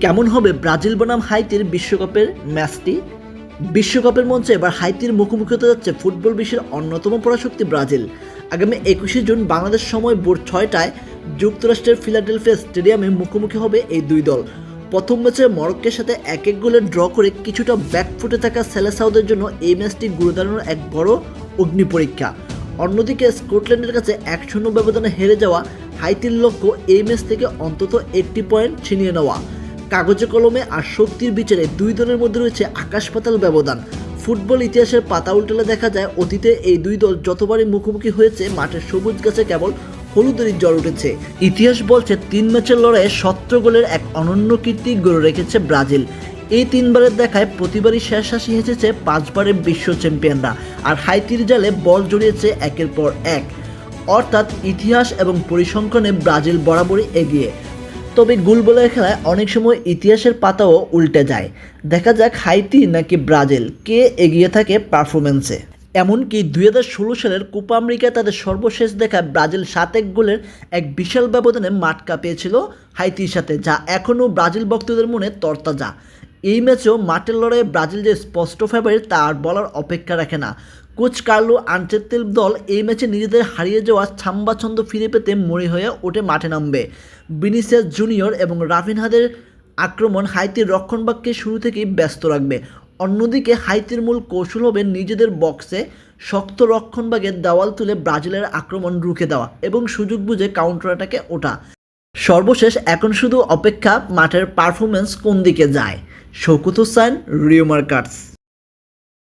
কেমন হবে ব্রাজিল বনাম হাইতির বিশ্বকাপের ম্যাচটি? বিশ্বকাপের মঞ্চে এবার হাইতির মুখোমুখি হতে যাচ্ছে ফুটবল বিশ্বের অন্যতম পরাশক্তি ব্রাজিল। আগামী 21শে জুন বাংলাদেশ সময় ভোর 6টায় যুক্তরাষ্ট্রের ফিলাডেলফিয়া স্টেডিয়ামে মুখোমুখি হবে এই দুই দল। প্রথম ম্যাচে মরক্কোর সাথে 1-1 গোলে ড্র করে কিছুটা ব্যাকফুটে থাকা সেলেসাওদের জন্য এই ম্যাচটি ঘুরে দাঁড়ানোর এক বড় অগ্নি পরীক্ষা। অন্যদিকে স্কটল্যান্ডের কাছে 1-0 ব্যবধানে হেরে যাওয়া হাইতির লক্ষ্য এই ম্যাচ থেকে অন্তত 1টি পয়েন্ট ছিনিয়ে নেওয়া। কাগজে কলমে আর শক্তির বিচারে দুই দলের মধ্যে রয়েছে আকাশ পাতাল ব্যবধান। ফুটবল ইতিহাসের পাতা উল্টালে দেখা যায় অতীতে এই দুই দল যতবারই মুখোমুখি হয়েছে মাঠের সবুজ গাছে কেবল হলুদেরই জ্বর উঠেছে। ইতিহাস বলছে 3 ম্যাচের লড়াইয়ে 17 গোলের এক অনন্য কীর্তি গড়ে রেখেছে ব্রাজিল। এই 3বারের দেখায় প্রতিবারই শেষ হাসি হেসেছে 5বারের বিশ্ব চ্যাম্পিয়নরা, আর হাইতির জালে বল জড়িয়েছে একের পর এক। অর্থাৎ ইতিহাস এবং পরিসংখ্যানে ব্রাজিল বরাবরই এগিয়ে। তবে গোলবলের খেলায় অনেক সময় ইতিহাসের পাতাও উল্টে যায়। দেখা যাক হাইতি নাকি ব্রাজিল কে এগিয়ে থাকে পারফরমেন্সে। এমনকি 2016 সালের কোপা আমেরিকায় তাদের সর্বশেষ দেখা ব্রাজিল 7-1 গোলের এক বিশাল ব্যবধানে মাঠ কাঁপিয়েছিল হাইতির সাথে, যা এখনও ব্রাজিল ভক্তদের মনে তরতাজা। এই ম্যাচেও মাঠের লড়াইয়ে ব্রাজিল যে স্পষ্ট ফেভারিট তা আর বলার অপেক্ষা রাখে না। কোচ কার্লো আনচেলত্তির দল এই ম্যাচে নিজেদের হারিয়ে যাওয়া ছাম্বা ছন্দ ফিরে পেতে মরি হয়ে ওঠে মাঠে নামবে। ভিনিসিয়াস জুনিয়র এবং রাফিনহাদের আক্রমণ হাইতির রক্ষণভাগকে শুরু থেকেই ব্যস্ত রাখবে। অন্যদিকে হাইতির মূল কৌশল হবে নিজেদের বক্সে শক্ত রক্ষণভাগে দেওয়াল তুলে ব্রাজিলের আক্রমণ রুখে দেওয়া এবং সুযোগ বুঝে কাউন্টার অ্যাটাকে ওঠা। সর্বশেষ এখন শুধু অপেক্ষা মাঠের পারফরমেন্স কোন দিকে যায়। শওকত হোসাইন, রিও মার্কাটস।